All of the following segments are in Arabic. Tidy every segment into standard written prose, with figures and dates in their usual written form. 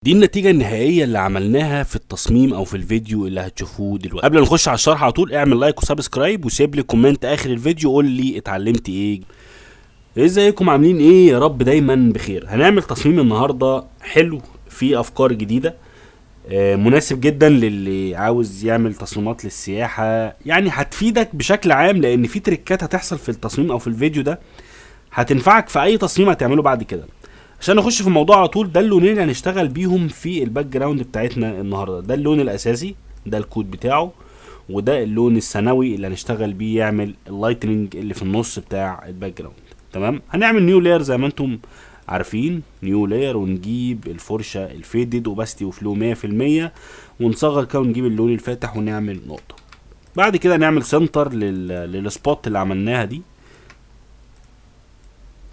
دي النتيجة النهائية اللي عملناها في التصميم او في الفيديو اللي هتشوفوه دلوقتي. قبل ما نخش على الشرح على طول اعمل لايك وسبسكرايب وسيب لي كومنت اخر الفيديو قول لي اتعلمت ايه. ازيكم عاملين ايه؟ يا رب دايما بخير. هنعمل تصميم النهاردة حلو فيه افكار جديدة، مناسب جدا للي عاوز يعمل تصميمات للسياحة، يعني هتفيدك بشكل عام لان في تريكات هتحصل في التصميم او في الفيديو ده هتنفعك في اي تصميم هتعمله بعد كده. عشان نخش في الموضوع على طول، ده اللونين اللي هنشتغل بيهم في الباك جراوند بتاعتنا النهارده. ده اللون الاساسي، ده الكود بتاعه، وده اللون الثانوي اللي هنشتغل بيه يعمل اللايتنينج اللي في النص بتاع الباك جراوند. تمام، هنعمل نيو لاير زي ما انتم عارفين، نيو لاير، ونجيب الفرشه الفيدد وباستي وفلو 100% ونصغر كده ونجيب اللون الفاتح ونعمل نقطه. بعد كده نعمل سنتر للسبوت اللي عملناها دي،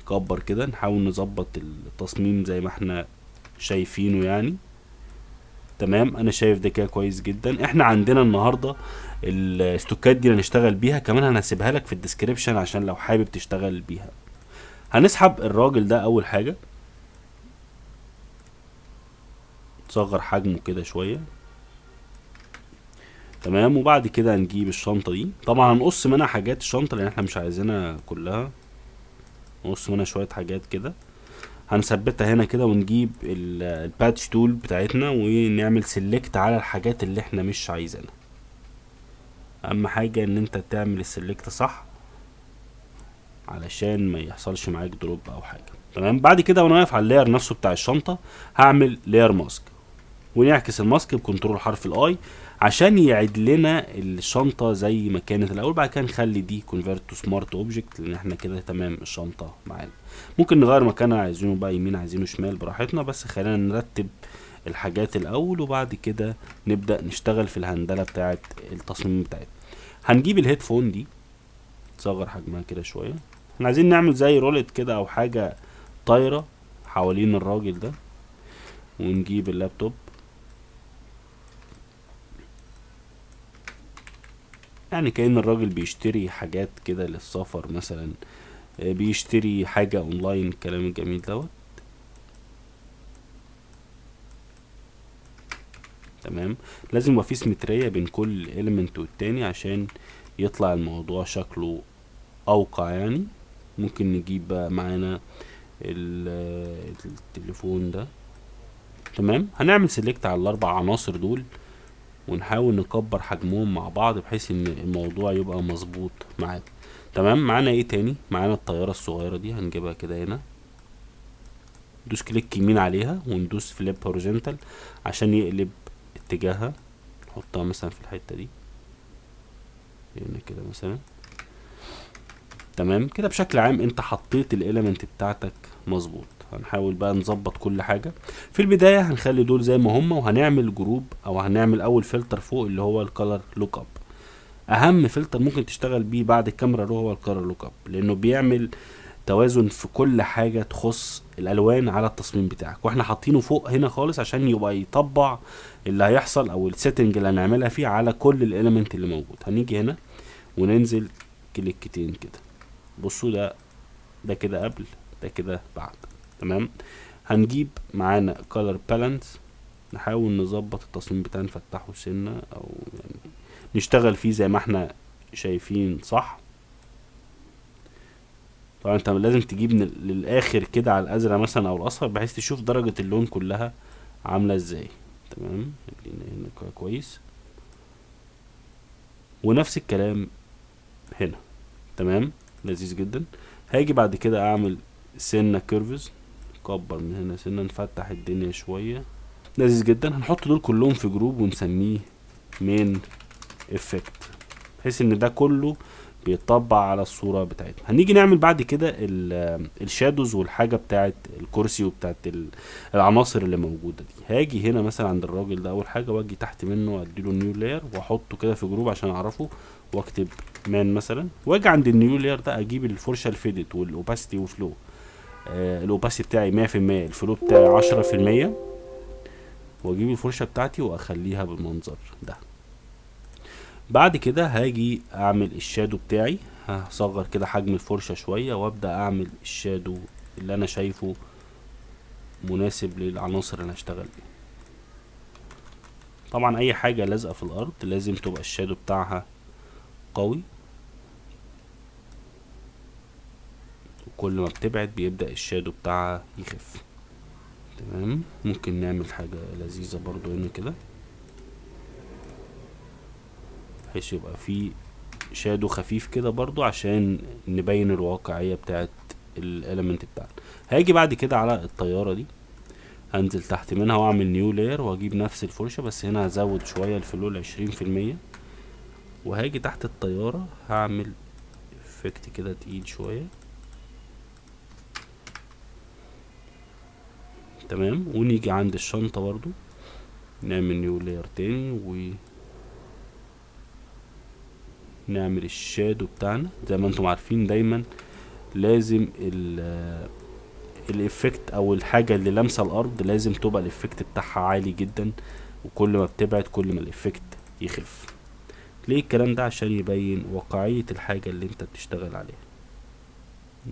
نكبر كده، نحاول نظبط التصميم زي ما احنا شايفينه يعني. تمام، انا شايف ده كده كويس جدا. احنا عندنا النهارده الاستوكات دي اللي هنشتغل بيها، كمان هنسيبها لك في الديسكريبشن عشان لو حابب تشتغل بيها. هنسحب الراجل ده اول حاجه، نصغر حجمه كده شويه. تمام، وبعد كده هنجيب الشنطه دي، طبعا هنقص منها حاجات الشنطه لان احنا مش عايزينها كلها، نقص منها شويه حاجات كده. هنثبتها هنا كده ونجيب الباتش تول بتاعتنا ونعمل سيلكت على الحاجات اللي احنا مش عايزينها. اهم حاجة ان انت تعمل السيلكت صح علشان ما يحصلش معاك دروب او حاجة. تمام، بعد كده وانا واقف على اللاير نفسه بتاع الشنطة هعمل لاير ماسك، ونعكس الماسك بكنترول حرف الاي عشان يعيد لنا الشنطة زي ما كانت الاول. بعد كده نخلي دي كونفيرت تو سمارت اوبجكت لان احنا كده تمام الشنطة معانا. ممكن نغير مكانها، عايزينه بقى يمين عايزينه شمال براحتنا، بس خلينا نرتب الحاجات الاول وبعد كده نبدأ نشتغل في الهندلة بتاعة التصميم بتاعتنا. هنجيب الهيدفون دي، نصغر حجمها كده شوية. احنا عايزين نعمل زي رولت كده او حاجة طايرة حوالين الراجل ده. ونجيب اللابتوب، يعني كأن الراجل بيشتري حاجات كده للسفر مثلا، بيشتري حاجة اونلاين، الكلام الجميل دوت. تمام، لازم يبقى في سيمترية بين كل إيليمنت والتاني عشان يطلع الموضوع شكله اوقع يعني. ممكن نجيب بقى معانا التليفون ده. تمام، هنعمل سيلكت على الاربع عناصر دول ونحاول نكبر حجمهم مع بعض بحيث ان الموضوع يبقى مظبوط معانا. تمام، معانا ايه تاني؟ معانا الطيارة الصغيرة دي، هنجيبها كده هنا، ندوس كليك يمين عليها وندوس فليب هوريزونتال عشان يقلب اتجاهها. نحطها مثلا في الحتة دي هنا كده مثلا. تمام كده بشكل عام انت حطيت الاليمنت بتاعتك مظبوط. هنحاول بقى نظبط كل حاجة. في البداية هنخلي دول زي ما هما وهنعمل جروب او هنعمل اول فلتر فوق اللي هو الكالر لوك اب. اهم فلتر ممكن تشتغل بيه بعد الكاميرا رو هو الكالر لوك اب، لانه بيعمل توازن في كل حاجة تخص الالوان على التصميم بتاعك، واحنا حاطينه فوق هنا خالص عشان يبقى يطبع اللي هيحصل او السيتنج اللي هنعملها فيه على كل الاليمنت اللي موجود. هنيجي هنا وننزل كليكتين كده، بصوا ده كده قبل، ده كده بعد. تمام، هنجيب معانا color balance، نحاول نظبط التصميم بتاعنا، نفتحه سنة او يعني نشتغل فيه زي ما احنا شايفين صح. طبعا انت لازم تجيب للاخر كده على الازرق مثلا او الاصفر بحيث تشوف درجة اللون كلها عاملة ازاي. تمام، خلينا هنا كويس، ونفس الكلام هنا. تمام، لذيذ جدا. هاجي بعد كده اعمل سنة كيرفز، نكبر من هنا سنة، نفتح الدنيا شوية، لذيذ جدا. هنحط دول كلهم في جروب ونسميه مين افكت بحيث ان ده كله بيطبع على الصورة بتاعتنا. هنيجي نعمل بعد كده الشادوز والحاجة بتاعت الكرسي وبتاعت العناصر اللي موجودة دي. هاجي هنا مثلا عند الراجل ده اول حاجة، واجي تحت منه اديله نيو لاير واحطه كده في جروب عشان اعرفه، واكتب مان مثلا. واجي عند النيو لاير ده اجيب الفرشة الفيدت والاوباسيتي وفلو. الاوباسيتي بتاعي 100%، الفلو بتاعي 10%، واجيب الفرشة بتاعتي واخليها بالمنظر ده. بعد كده هاجي اعمل الشادو بتاعي، هصغر كده حجم الفرشة شوية وابدأ اعمل الشادو اللي انا شايفه مناسب للعناصر اللي هشتغل بيها. طبعا اي حاجة لازقة في الارض لازم تبقى الشادو بتاعها قوي، وكل ما بتبعد بيبدأ الشادو بتاعها يخف. تمام. ممكن نعمل حاجة لذيذة برضو هنا كده، بحيث يبقى فيه شادو خفيف كده برضو عشان نبين الواقعية بتاعت الاليمنت بتاعنا. هاجي بعد كده على الطيارة دي، هنزل تحت منها واعمل نيو لاير، واجيب نفس الفرشة بس هنا هزود شوية الفلول 20%، وهاجي تحت الطيارة هعمل افكت كده تقيل شوية. تمام. ونيجي عند الشنطة برضو نعمل نيو لاير تاني، ونعمل الشادو بتاعنا. زي ما انتم عارفين دايما لازم الافكت او الحاجة اللي لامسة الارض لازم تبقى الافكت بتاعها عالي جدا، وكل ما بتبعد كل ما الافكت يخف. ليه الكلام ده؟ عشان يبين واقعية الحاجة اللي انت بتشتغل عليها.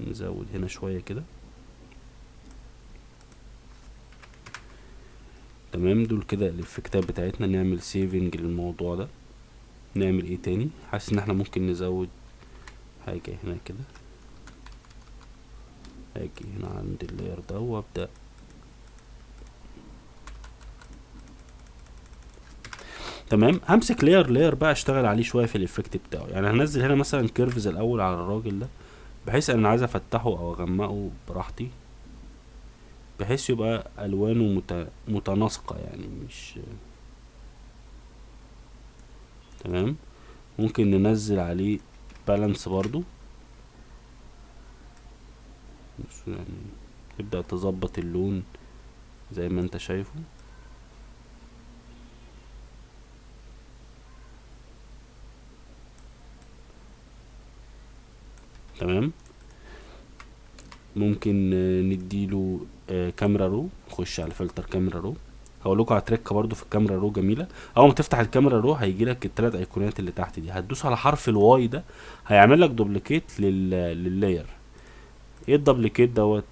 نزود هنا شوية كده. تمام. دول كده الافكتات بتاعتنا. نعمل سيفنج للموضوع ده. نعمل ايه تاني؟ حاسس ان احنا ممكن نزود حاجة هنا كده. هاجي هنا عند اللاير ده وابدأ تمام. همسك لاير بقى اشتغل عليه شويه في الافكت بتاعه. يعني هنزل هنا مثلا كيرفز الاول على الراجل ده، بحيث ان انا عايز افتحه او اغمقه براحتي، بحيث يبقى الوانه متناسقه يعني مش تمام. ممكن ننزل عليه بالانس برضو، يعني تبدأ تظبط اللون زي ما انت شايفه. تمام. ممكن نديله كاميرا رو، نخش على فلتر كاميرا رو. هقول لكم على تريكه برضو في الكاميرا رو جميله. اول ما تفتح الكاميرا رو هيجي لك الثلاث ايقونات اللي تحت دي، هتدوس على حرف الواي ده هيعمل لك دوبليكيت لللاير. ايه الدوبليكيت دوت؟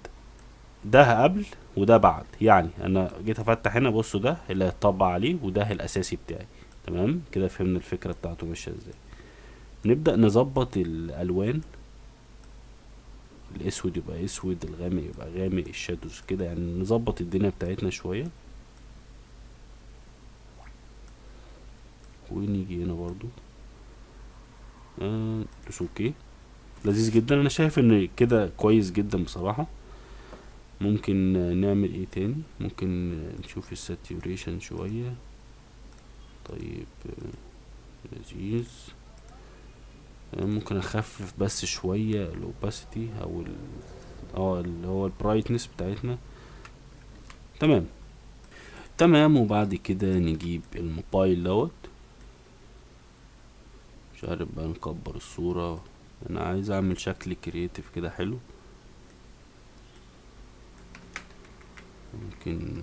ده قبل وده بعد. يعني انا جيت افتح هنا، بصوا ده اللي هيتطبع عليه وده الاساسي بتاعي. تمام كده فهمنا الفكره بتاعته ماشيه ازاي. نبدا نظبط الالوان، الاسود يبقى اسود، الغامق يبقى غامق، الشادوز كده، يعني نظبط الدنيا بتاعتنا شويه. ونيجي هنا برضو دوس اوكي. لذيذ جدا. انا شايف ان كده كويس جدا بصراحه. ممكن نعمل ايه تاني؟ ممكن نشوف الساتوريشن شويه. طيب لذيذ. ممكن اخفف بس شويه الاوباسيتي او اللي هو البرايتنس بتاعتنا. تمام. تمام. وبعد كده نجيب الموبايل دوت، مش عارف بقى نكبر الصورة. انا عايز اعمل شكل كرياتيف كده حلو. ممكن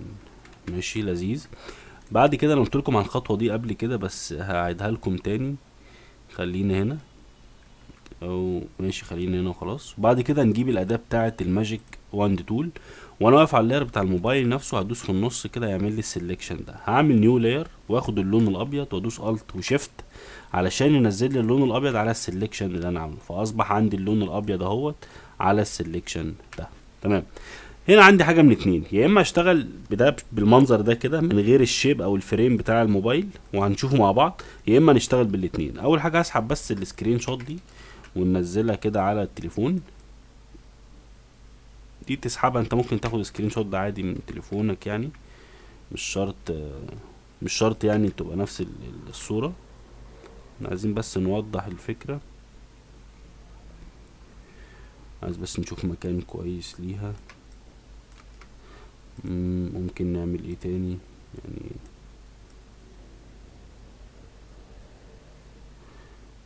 ماشي لذيذ. بعد كده انا قلت لكم على الخطوة دي قبل كده بس هعيدها لكم تاني. خلينا هنا، او ماشي خلينا هنا وخلاص. وبعد كده نجيب الاداة بتاعة الماجيك واند تول، وانا واقف على اللاير بتاع الموبايل نفسه هدوس في النص كده يعمل لي السلكشن ده. هعمل نيو لاير واخد اللون الابيض وادوس الت وشيفت علشان ينزل لي اللون الابيض على السلكشن اللي انا عامله، فاصبح عندي اللون الابيض اهوت على السلكشن ده. تمام. هنا عندي حاجه من اتنين، يا اما اشتغل بده بالمنظر ده كده من غير الشيب او الفريم بتاع الموبايل وهنشوفه مع بعض، يا اما نشتغل بالاتنين. اول حاجه هسحب بس السكرين شوت دي وننزلها كده على التليفون. دي تسحبها، انت ممكن تاخد سكرين شوت ده عادي من تليفونك، يعني مش شرط يعني تبقى نفس الصورة. عايزين بس نوضح الفكرة، عايز بس نشوف مكان كويس ليها. ممكن نعمل ايه تاني يعني؟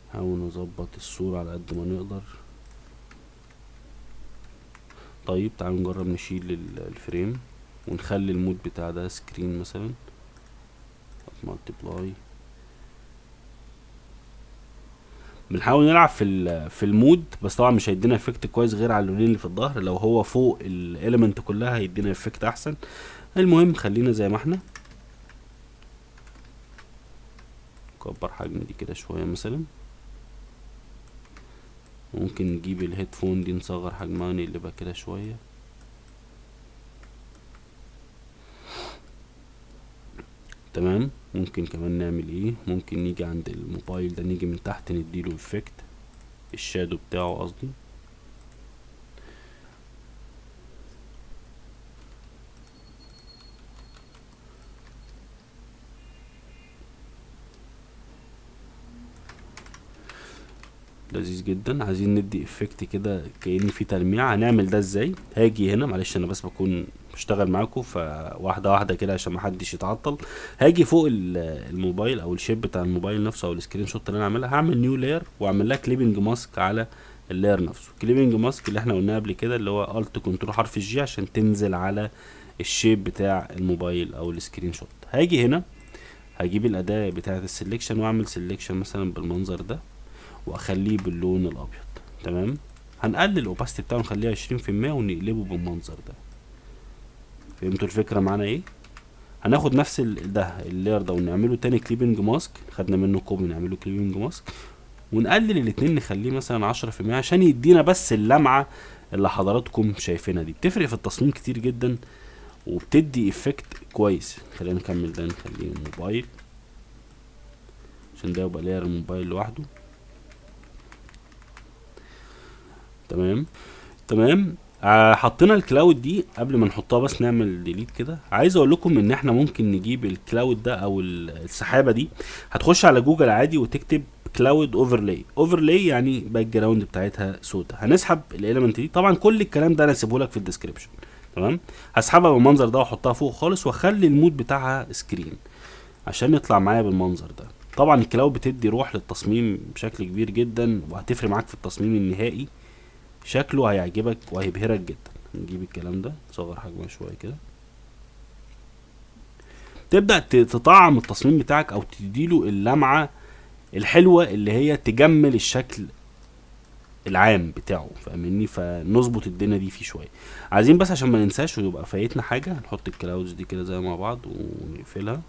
نحاول نظبط الصورة على قد ما نقدر. طيب تعالوا نجرب نشيل الفريم ونخلي المود بتاع ده سكرين مثلا، مالتيبلاي. بنحاول نلعب في المود، بس طبعا مش هيدينا افكت كويس غير على اللونين اللي في الظهر. لو هو فوق الاليمنت كلها هيدينا افكت احسن. المهم خلينا زي ما احنا. نكبر حجم دي كده شوية مثلا. ممكن نجيب الهيدفون دي نصغر حجمها ونقلبها كده شوية. تمام. ممكن كمان نعمل ايه، ممكن نيجي عند الموبايل ده، نيجي من تحت نديله افكت الشادو بتاعه قصدي. لذيذ جدا. عايزين ندي افكت كده كأن في تلميع. هنعمل ده ازاي؟ هاجي هنا، معلش انا بس بكون بشتغل معاكم فواحده واحده كده عشان محدش يتعطل. هاجي فوق الموبايل او الشيب بتاع الموبايل نفسه او السكرين شوت اللي انا عاملها، هعمل نيو لاير واعمل لها كليبنج ماسك على اللاير نفسه. كليبنج ماسك اللي احنا قلناه قبل كده اللي هو الت كنترول حرف الجي عشان تنزل على الشيب بتاع الموبايل او السكرين شوت. هاجي هنا هجيب الاداة بتاعه السلكشن واعمل سلكشن مثلا بالمنظر ده واخليه باللون الابيض. تمام. هنقلل الاوباستي بتاعه نخليها 20% ونقلبه بالمنظر ده. فهمتوا الفكره معانا ايه؟ هناخد نفس ده اللاير ده ونعمله تاني كليبنج ماسك، خدنا منه كوبي نعمله كليبنج ماسك ونقلل الاتنين نخليه مثلا 10% عشان يدينا بس اللمعه اللي حضراتكم شايفينها دي. بتفرق في التصميم كتير جدا وبتدي افكت كويس. خلينا نكمل ده، نخليه موبايل عشان ده يبقى لاير الموبايل لوحده. تمام. تمام. حطينا الكلاود دي. قبل ما نحطها بس نعمل ديليت كده. عايز اقول لكم ان احنا ممكن نجيب الكلاود ده او السحابه دي. هتخش على جوجل عادي وتكتب كلاود اوفرلاي. اوفرلاي يعني باك جراوند بتاعتها سودا. هنسحب الاليمنت دي. طبعا كل الكلام ده انا هسيبه لك في الديسكريبشن. تمام. هسحبها بالمنظر ده واحطها فوق خالص واخلي المود بتاعها سكرين عشان يطلع معايا بالمنظر ده. طبعا الكلاود بتدي روح للتصميم بشكل كبير جدا وهتفرق معاك في التصميم النهائي. شكله هيعجبك وهيبهرك جدا. نجيب الكلام ده نصغر حجمه شويه كده. تبدا تطعم التصميم بتاعك او تديله اللمعه الحلوه اللي هي تجمل الشكل العام بتاعه. فاهمني؟ فنظبط الدنيا دي فيه شويه. عايزين بس عشان ما ننساش ويبقى فايتنا حاجه، نحط الكلاودز دي كده زي مع بعض ونقفلها.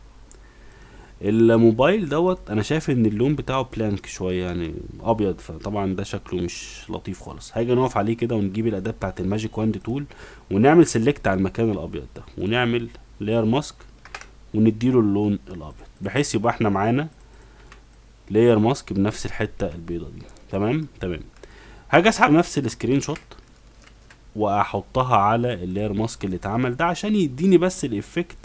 الموبايل دوت انا شايف ان اللون بتاعه بلانك شويه يعني ابيض، فطبعا ده شكله مش لطيف خالص. هاجي نقف عليه كده ونجيب الاداه بتاعه الماجيك واند تول ونعمل سيلكت على المكان الابيض ده ونعمل لاير ماسك ونديله اللون الابيض بحيث يبقى احنا معانا لاير ماسك بنفس الحته البيضه دي. تمام. تمام. هاجي اسحب نفس السكرين شوت واحطها على اللاير ماسك اللي اتعمل ده عشان يديني بس الافكت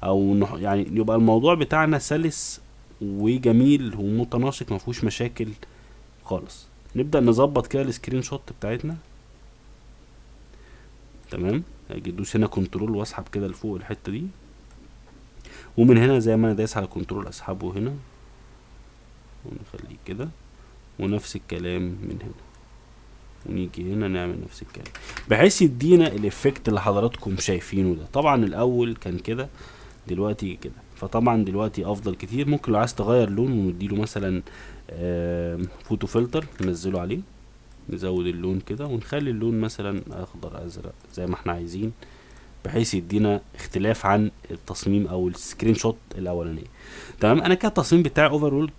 او يعني يبقى الموضوع بتاعنا سلس وجميل ومتناسق مفيهوش مشاكل خالص. نبدأ نظبط كده السكرين شوت بتاعتنا. تمام. هاجي ادوس هنا كنترول واسحب كده لفوق الحتة دي ومن هنا زي ما انا دايس على كنترول اسحبه هنا ونخليه كده ونفس الكلام من هنا ونيجي هنا نعمل نفس الكلام بحيث يدينا الافكت اللي حضراتكم شايفينه ده. طبعا الاول كان كده دلوقتي كده، فطبعا دلوقتي افضل كتير. ممكن لو عايز تغير لون ونديله مثلا فوتو فلتر ننزله عليه نزود اللون كده ونخلي اللون مثلا اخضر ازرق زي ما احنا عايزين بحيث يدينا اختلاف عن التصميم او السكرين شوت الاولانيه. تمام. انا كده التصميم بتاعي اوفرول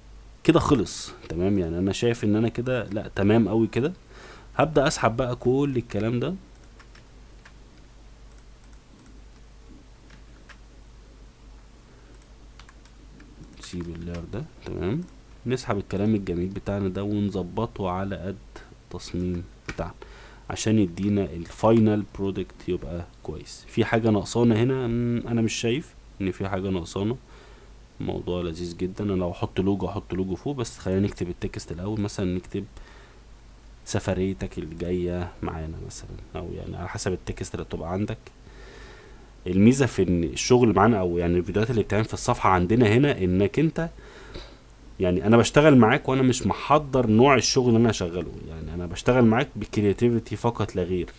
كده خلص. تمام. يعني انا شايف ان انا كده لا تمام قوي كده. هبدأ اسحب بقى كل الكلام ده نسيب اللاير ده. تمام. نسحب الكلام الجميل بتاعنا ده ونظبطه على قد التصميم بتاعنا عشان يدينا الفاينل برودكت يبقى كويس. في حاجة ناقصانا هنا؟ انا مش شايف ان في حاجة ناقصانا. الموضوع لذيذ جدا. انا لو احط لوجو فوق بس خلينا نكتب التكست الاول. مثلا نكتب سفريتك الجاية معانا مثلا او يعني على حسب التكست اللي بتبقى عندك. الميزة في ان الشغل معانا او يعني الفيديوهات اللي بتعمل في الصفحة عندنا هنا انك انت يعني انا بشتغل معاك وانا مش محضر نوع الشغل اللي انا هشغله. يعني انا بشتغل معاك بكرياتيفيتي فقط لا غير.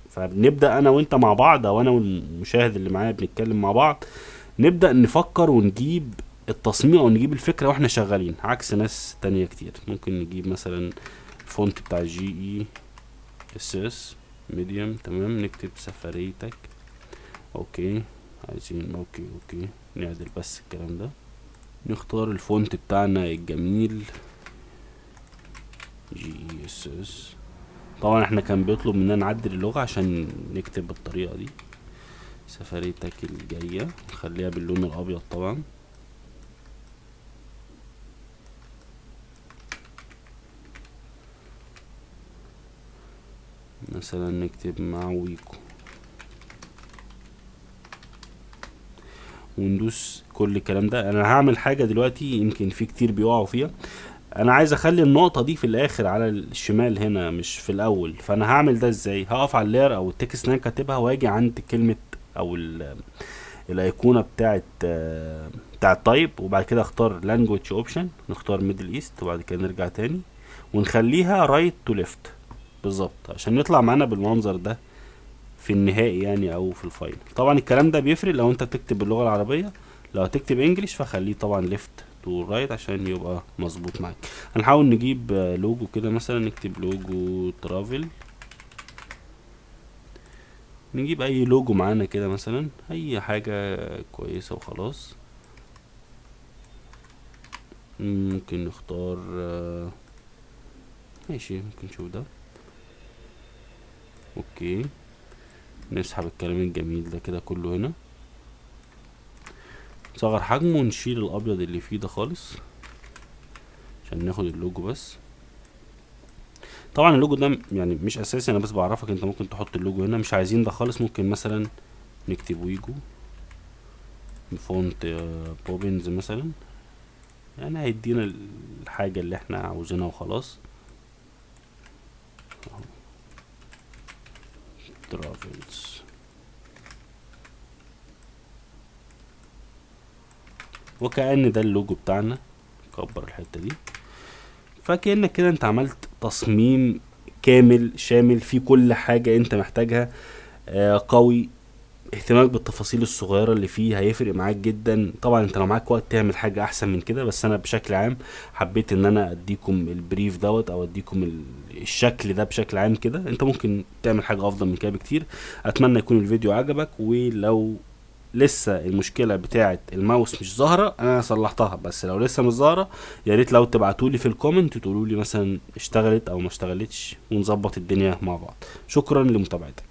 فبنبدأ انا وانت مع بعض او انا والمشاهد اللي معايا بنتكلم مع بعض نبدأ نفكر ونجيب التصميم او نجيب الفكرة واحنا شغالين عكس ناس تانية كتير. ممكن نجيب مثلا الفونت بتاع GESS ميديوم. تمام. نكتب سفريتك. اوكي. عايزين اوكي نعدل بس الكلام ده. نختار الفونت بتاعنا الجميل GSS. طبعا احنا كان بيطلب مننا نعدل اللغة عشان نكتب بالطريقة دي. سفريتك الجاية نخليها باللون الابيض طبعا. مثلا نكتب مع ويكو وندوس كل الكلام ده. انا هعمل حاجة دلوقتي يمكن في كتير بيقعوا فيها، انا عايز اخلي النقطة دي في الاخر على الشمال هنا مش في الاول. فانا هعمل ده ازاي؟ هقف على اللاير او التكست اللي انا كاتبها واجي عند كلمة او الايقونة بتاعت تايب، وبعد كده اختار language option، نختار ميدل ايست، وبعد كده نرجع تاني ونخليها رايت تو ليفت بالظبط عشان يطلع معانا بالمنظر ده في النهائي يعني او في الفاينل. طبعا الكلام ده بيفرق لو انت بتكتب باللغة العربية، لو هتكتب انجليش فخليه طبعا ليفت تو رايت عشان يبقى مظبوط معاك. هنحاول نجيب لوجو كده، مثلا نكتب لوجو ترافل، نجيب اي لوجو معانا كده، مثلا اي حاجة كويسة وخلاص. ممكن نختار ماشي، ممكن نشوف ده. اوكي، نسحب الكلام الجميل ده كده كله هنا، نصغر حجمه ونشيل الابيض اللي فيه ده خالص عشان ناخد اللوجو بس. طبعا اللوجو ده يعني مش اساسي، انا بس بعرفك انت ممكن تحط اللوجو هنا. مش عايزين ده خالص، ممكن مثلا نكتب ويجو بفونت بوبنز مثلا، يعني هيدينا الحاجة اللي احنا عاوزينها وخلاص. ترافلز، وكأن ده اللوجو بتاعنا. كبر الحتة دي، فكأنك كده انت عملت تصميم كامل شامل فيه كل حاجة انت محتاجها. قوي، اهتمامك بالتفاصيل الصغيرة اللي فيه هيفرق معاك جدا. طبعا انت لو معاك وقت تعمل حاجة احسن من كده، بس انا بشكل عام حبيت ان انا اديكم البريف دوت او اديكم الشكل ده بشكل عام كده. انت ممكن تعمل حاجة افضل من كده بكتير. اتمنى يكون الفيديو عجبك، ولو لسه المشكله بتاعه الماوس مش ظاهره انا صلحتها، بس لو لسه مش ظاهره يا ريت لو تبعتولي في الكومنت تقولوا لي مثلا اشتغلت او ما اشتغلتش ونظبط الدنيا مع بعض. شكرا لمتابعتك.